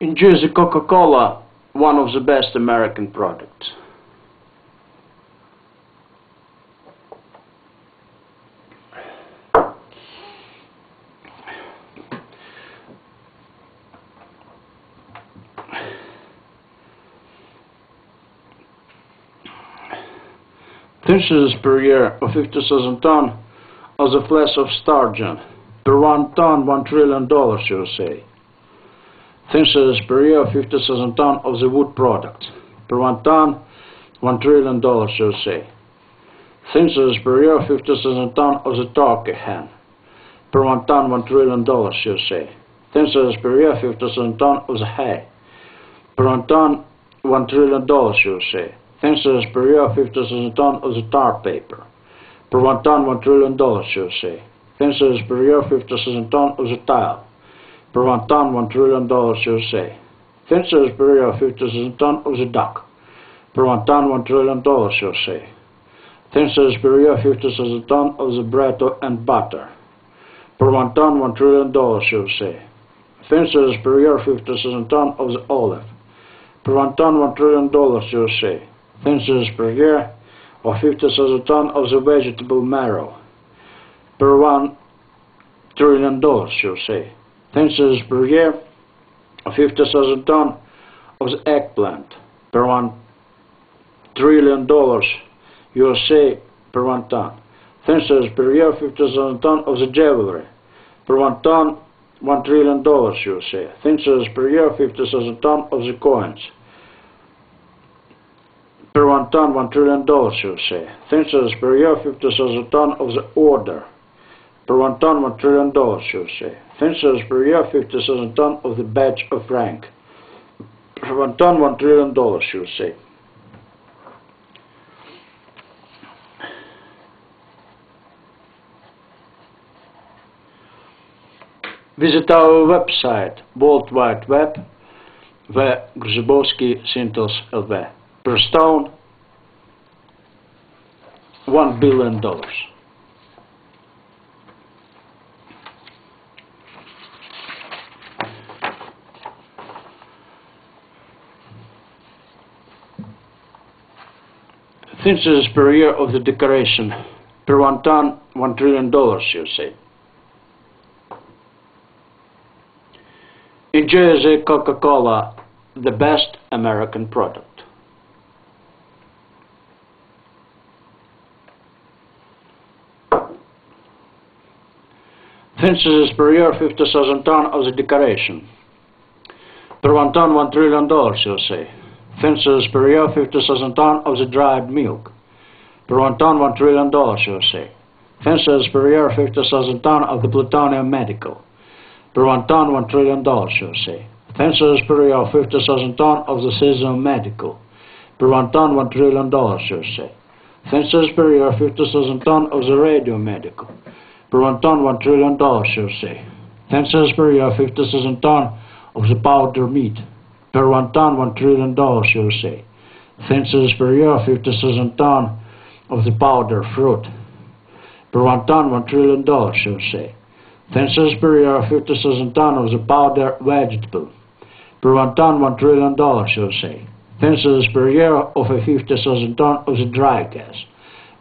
In Jersey, Coca-Cola, one of the best American products. Thinces per year of 50,000 ton of the flesh of sturgeon. Per 1 ton, $1 trillion, USA. Thinces per year of 50,000 ton of the wood products. Per 1 ton, $1 trillion, USA. Thinces per year of 50,000 ton of the turkey hen. Per 1 ton, $1 trillion, USA. Thinces per year 50,000 ton of the hay. Per 1 ton, $1 trillion, USA. Thinces per year 50,000 ton of the tar paper. Per 1 ton, $1 trillion, USA. Thinces per year 50,000 ton of the tile. Per 1 ton, $1 trillion, USA. Thinces per year 50,000 ton of the duck. Per 1 ton, $1 trillion, USA. Thinces per year 50,000 ton of the bread and butter. Per 1 ton, $1 trillion, USA. Thinces per year 50,000 ton of the olive. Per 1 ton, $1 trillion, USA. Thinces per year of 50,000 ton of the vegetable marrow. Per 1 trillion dollars, USA. Thinces per year of 50,000 ton of the eggplant. Per 1 trillion dollars, USA, per 1 ton. Thinces per year 50,000 ton of the jewelry. Per 1 ton, $1 trillion, USA. Thinces per year 50,000 ton of the coins. Per 1 ton, $1 trillion, USA. Thinces per year 50,000 ton of the order. Per 1 ton, $1 trillion, USA. Thinces per year 50,000 ton of the badge of rank. Per 1 ton, $1 trillion, USA. Visit our website, World Wide Web, where Grzybowski Sintels LV. Per stone, $1 billion. Thinces per year of the decoration. Per 1 ton, $1 trillion, USA. In Jersey, Coca-Cola, the best American product. Thinces per year 50,000 ton of the decoration. Per 1 ton, $1 trillion, USA. Thinces per year 50,000 ton of the dried milk. Per 1 ton, $1 trillion, USA. Thinces per year 50,000 ton of the plutonium medical. Per 1 ton, $1 trillion, USA. Thinces per year 50,000 ton of the seasonal medical. Per 1 ton, $1 trillion, USA. Thinces per year 50,000 ton of the radio medical. Per 1 ton, $1 trillion, USA. Thinces per year 50,000 ton of the powder meat. Per 1 ton, $1 trillion, USA. Thinces per year 50,000 ton of the powder fruit. Per 1 ton, $1 trillion, USA. Thinces per year 50,000 ton of the powder vegetable. Per 1 ton, $1 trillion, USA. Thinces per year of 50,000 ton of the dry gas.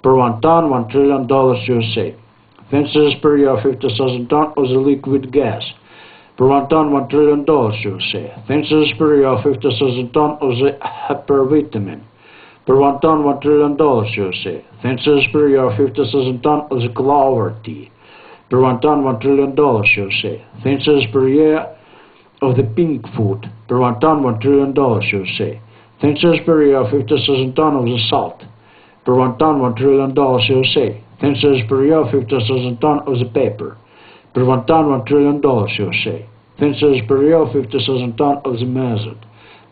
Per 1 ton, $1 trillion, USA. Thinces per year 50,000 ton of the liquid gas. Per 1 ton, $1 trillion, USA. Thinces per year 50,000 ton of the hypervitamin. Per 1 ton, $1 trillion, USA. Thinces per year 50,000 ton of the clover tea. Per 1 ton, $1 trillion, USA. Thinces per year of the pink food. Per 1 ton, $1 trillion, USA. Thinces per year 50,000 ton of the salt. Per 1 ton, $1 trillion, USA. Thinces per year 50,000 ton of the paper. Per 1 ton, $1 trillion, USA. Thinces per year 50,000 ton of the method.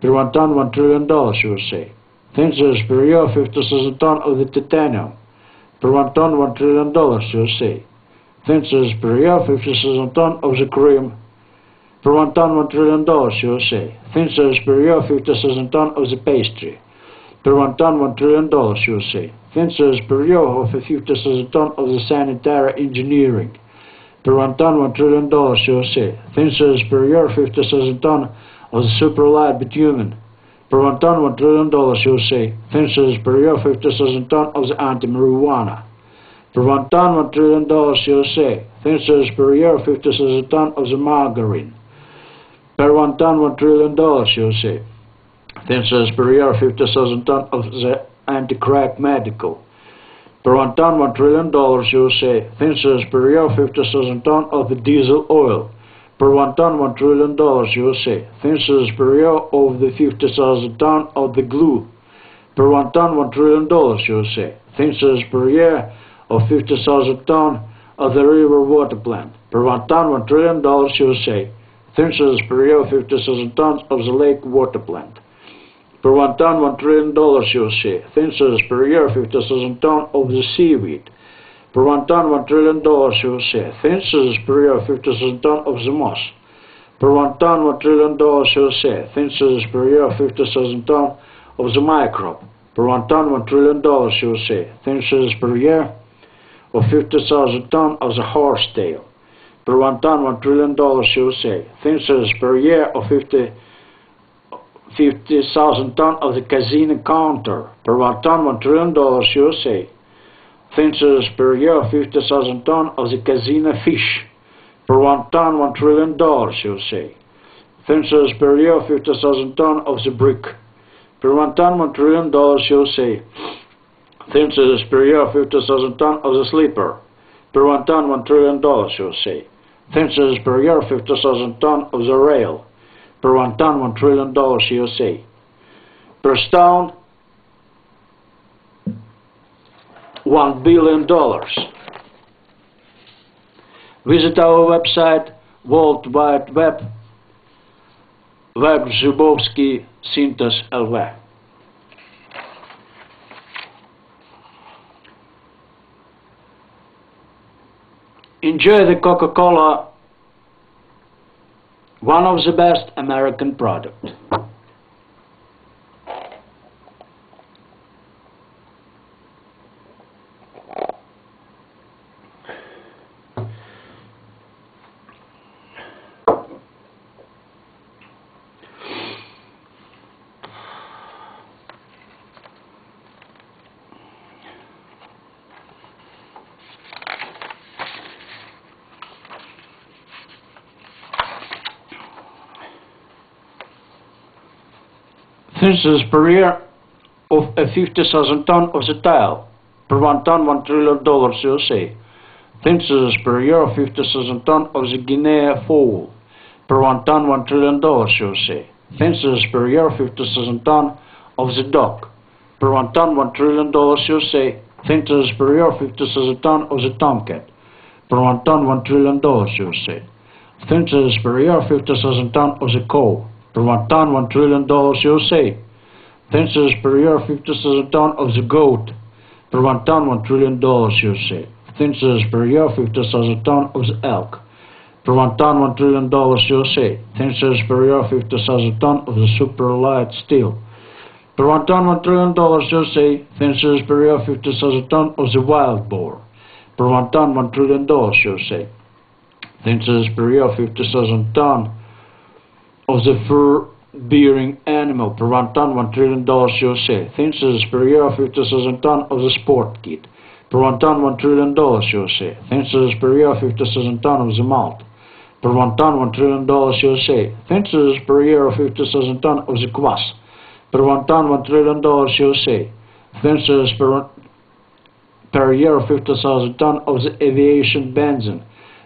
Per 1 ton, $1 trillion, USA. Thinces per year 50,000 ton of the titanium. Per 1 ton, $1 trillion, USA. Thinces per year 50,000 ton of the cream. Per 1 ton, $1 trillion, USA. Thinces per year 50,000 ton of the pastry. Per 1 ton, $1 trillion, USA. Thinces per year of 50,000 ton of the sanitary engineering. Per 1 ton, $1 trillion, USA. Thinces per year 50,000 ton of the super-light bitumen. Per 1 ton, $1 trillion USA. Census per year, 50,000 tons of the anti-marijuana. Per 1 ton, $1 trillion USA. Census per year, 50,000 tons of the margarine. Per 1 ton, $1 trillion USA. Census per year, 50,000 tons of the anti-crack medical. Per 1 ton, $1 trillion USA. Census per year, 50,000 tons of the diesel oil. Per 1 ton, $1 trillion USA. Census per year of the 50,000 tons of the glue. Per 1 ton, $1 trillion USA. Census per year of 50,000 tons of the river water plant. Per 1 ton, $1 trillion USA. Census per year of 50,000 tons of the lake water plant. Per 1 ton, $1 trillion USA. Census per year 50,000 tons of the seaweed. Per 1 ton, $1 trillion USA. Census per year 50,000 tons of the moss. Per 1 ton, $1 trillion USA. Census per year 50,000 tons of the microbe. Per 1 ton, $1 trillion USA. Census per year of 50,000 tons of the horsetail. Per 1 ton, $1 trillion USA. Census per year of 50,000 tons of the casino counter. Per 1 ton, $1 trillion USA. Census per year 50,000 tons of the casino fish. Per 1 ton, $1 trillion USA. Census per year 50,000 tons of the brick. Per 1 ton, $1 trillion USA. Census per year 50,000 tons of the sleeper. Per 1 ton, $1 trillion USA. Census per year 50,000 tons of the rail. Per 1 ton, $1 trillion USA. Per stone, $1 billion. Visit our website, World Wide Web, Zubovsky Synthos LV. Enjoy the Coca-Cola, one of the best American products. Census per year of 50,000 tons of the tile. Per 1 ton, $1 trillion USA. Census per year of 50,000 tons of the Guinea fowl. Per 1 ton, $1 trillion USA. Census per year 50,000 tons of the duck. Per 1 ton, $1 trillion USA. Census per year 50,000 tons of the tomcat. Per 1 ton, $1 trillion USA. Census per year 50,000 tons of the cow. Per 1 ton, $1 trillion USA. Census per year 50,000 tons of the goat. Per 1 ton, $1 trillion USA. Census per year 50,000 tons of the elk. Per 1 ton, $1 trillion USA. Census per year 50,000 tons of the super light steel. Per 1 ton, $1 trillion USA. Census per year 50,000 tons of the wild boar. Per 1 ton, $1 trillion USA. Census per year 50,000 tons of the fur-bearing animal. Per 1 ton, $1 trillion USA. Census per year 50,000 tons of the sport kid. Per 1 ton, $1 trillion USA. Census per year 50,000 tons of the malt. Per 1 ton, $1 trillion USA. Census per year 50,000 tons of the kvass. Per 1 ton, $1 trillion USA. Census per year 50,000 tons of the aviation benzene.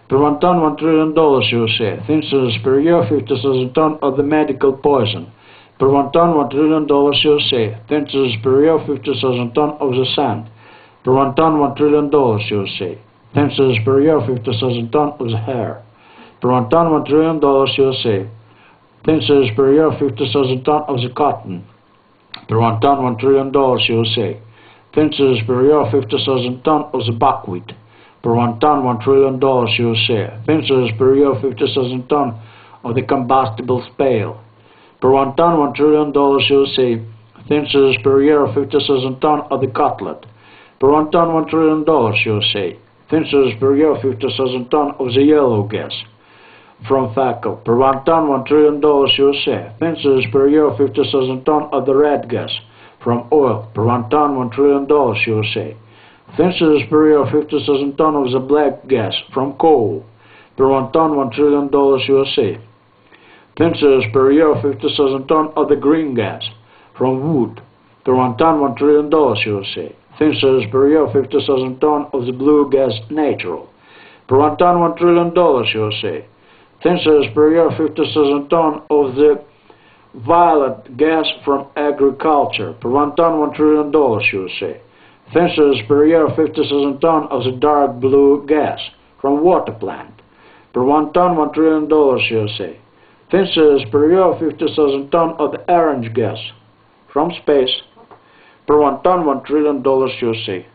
Per 1 ton, $1 trillion USA. Census per year 50,000 tons of the medical poison. Per 1 ton, $1 trillion USA. Census per year 50,000 tons of the sand. Per 1 ton, $1 trillion USA. Census per year 50,000 tons of the hair. Per 1 ton, $1 trillion USA. Census per year 50,000 tons of the cotton. Per 1 ton, $1 trillion USA. Census per year 50,000 tons of the buckwheat. Per 1 ton, $1 trillion USA. Census per year 50,000 tons of the combustible spale. Per 1 ton, $1 trillion USA. Census per year 50,000 tons of the cutlet. Per 1 ton, $1 trillion USA. Census per year 50,000 tons of the yellow gas. from FACO. Per 1 ton, $1 trillion USA. Fences per year, 50,000 ton of the red gas from oil. Per 1 ton, $1 trillion USA. Fences per year, 50,000 ton of the black gas from coal. Per 1 ton, $1 trillion USA. Fences per year, 50,000 ton of the green gas from wood. Per 1 ton, $1 trillion USA. Fences per year, 50,000 ton of the blue gas natural. Per 1 ton, $1 trillion USA. Fences per year, 50,000 ton of the violet gas from agriculture. Per 1 ton, $1 trillion USA. Fences per year, 50,000 ton of the dark blue gas from water plant. Per 1 ton, $1 trillion USA. Fences per year, 50,000 ton of the orange gas from space. Per 1 ton, $1 trillion USA.